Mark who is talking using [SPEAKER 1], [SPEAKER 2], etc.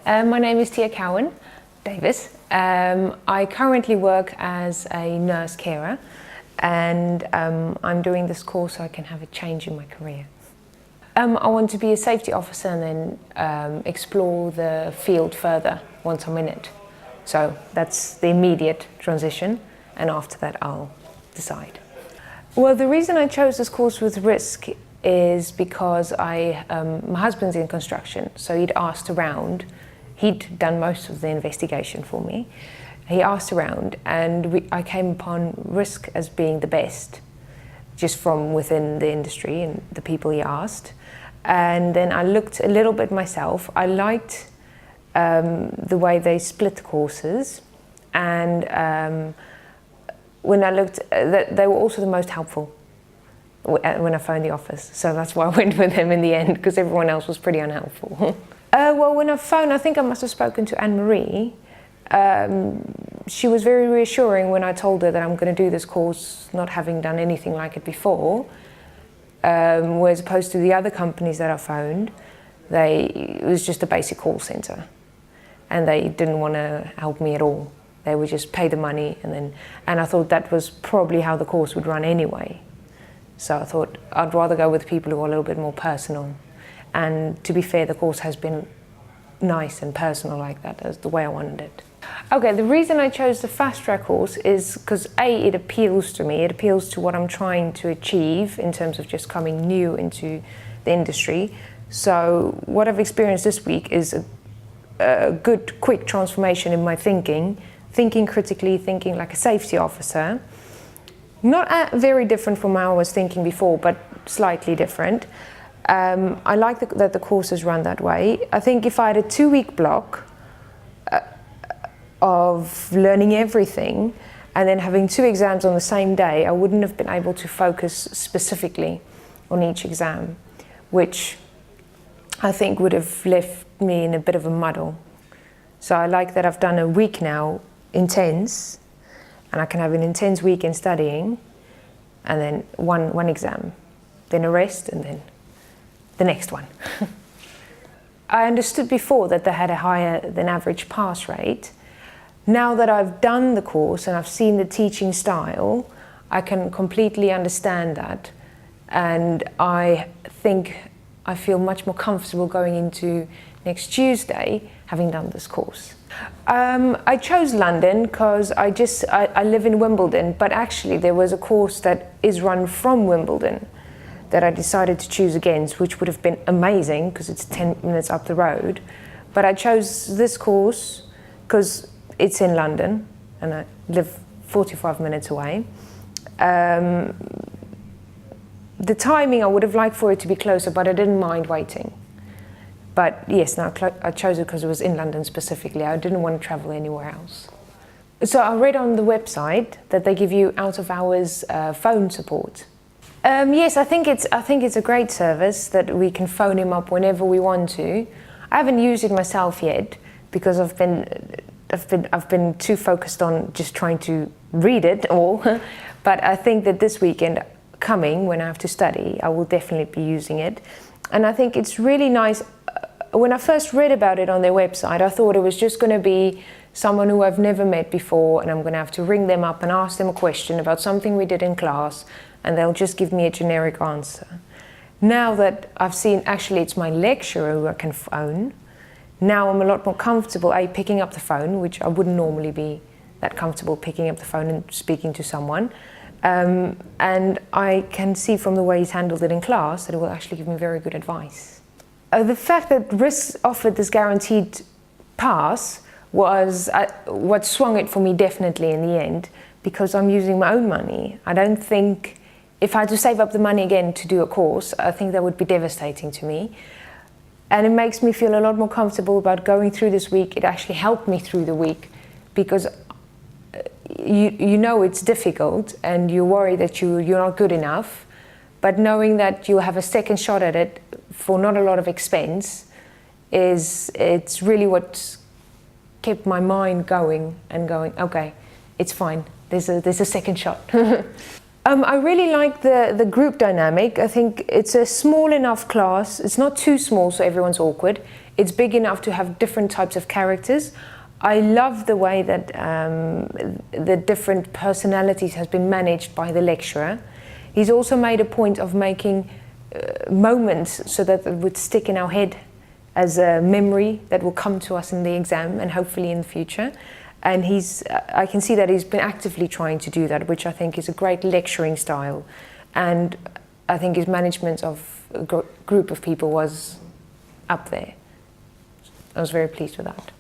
[SPEAKER 1] My name is Thea Cowan-Davis. I currently work as a nurse carer, and I'm doing this course so I can have a change in my career. I want to be a safety officer and then explore the field further once I'm in it. So that's the immediate transition, and after that I'll decide. Well, the reason I chose this course with risk is because my husband's in construction, so he'd asked around. He'd done most of the investigation for me. He asked around, and I came upon risk as being the best, just from within the industry and the people he asked. And then I looked a little bit myself. I liked the way they split the courses, and when I looked, they were also the most helpful when I phoned the office. So that's why I went with them in the end, because everyone else was pretty unhelpful. Well, when I phoned, I think I must have spoken to Anne-Marie. She was very reassuring when I told her that I'm going to do this course not having done anything like it before. Whereas opposed to the other companies that I phoned, it was just a basic call centre, and they didn't want to help me at all. They would just pay the money, and I thought that was probably how the course would run anyway. So I thought I'd rather go with people who are a little bit more personal. And to be fair, the course has been nice and personal like that. That's the way I wanted it. Okay, the reason I chose the fast track course is because A, it appeals to me. It appeals to what I'm trying to achieve in terms of just coming new into the industry. So what I've experienced this week is a good, quick transformation in my thinking critically, thinking like a safety officer. Not very different from how I was thinking before, but slightly different. I like that the course is run that way. I think if I had a 2-week block of learning everything and then having 2 exams on the same day, I wouldn't have been able to focus specifically on each exam, which I think would have left me in a bit of a muddle. So I like that I've done a week now, intense, and I can have an intense week in studying, and then one exam, then a rest, and then the next one. I understood before that they had a higher than average pass rate. Now that I've done the course and I've seen the teaching style, I can completely understand that. And I think I feel much more comfortable going into next Tuesday having done this course. I chose London because I live in Wimbledon, but actually there was a course that is run from Wimbledon that I decided to choose against, which would have been amazing because it's 10 minutes up the road. But I chose this course because it's in London and I live 45 minutes away. The timing, I would have liked for it to be closer, but I didn't mind waiting. But yes, no, I chose it because it was in London specifically. I didn't want to travel anywhere else. So I read on the website that they give you out-of-hours phone support. Yes, I think it's a great service that we can phone him up whenever we want to. I haven't used it myself yet because I've been too focused on just trying to read it all. But I think that this weekend coming, when I have to study, I will definitely be using it. And I think it's really nice. When I first read about it on their website, I thought it was just going to be someone who I've never met before, and I'm going to have to ring them up and ask them a question about something we did in class, and they'll just give me a generic answer. Now that I've seen actually it's my lecturer who I can phone, now I'm a lot more comfortable picking up the phone, which I wouldn't normally be that comfortable picking up the phone and speaking to someone. And I can see from the way he's handled it in class that it will actually give me very good advice. The fact that risk offered this guaranteed pass was what swung it for me definitely in the end, because I'm using my own money. I don't think, if I had to save up the money again to do a course, I think that would be devastating to me. And it makes me feel a lot more comfortable about going through this week. It actually helped me through the week, because you know it's difficult and you worry that you're not good enough, but knowing that you'll have a second shot at it for not a lot of expense it's really what kept my mind going and going, okay, it's fine, there's a second shot. I really like the group dynamic. I think it's a small enough class. It's not too small so everyone's awkward. it's big enough to have different types of characters. I love the way that the different personalities has been managed by the lecturer. He's also made a point of making moments so that it would stick in our head as a memory that will come to us in the exam and hopefully in the future. And I can see that he's been actively trying to do that, which I think is a great lecturing style. And I think his management of a group of people was up there. I was very pleased with that.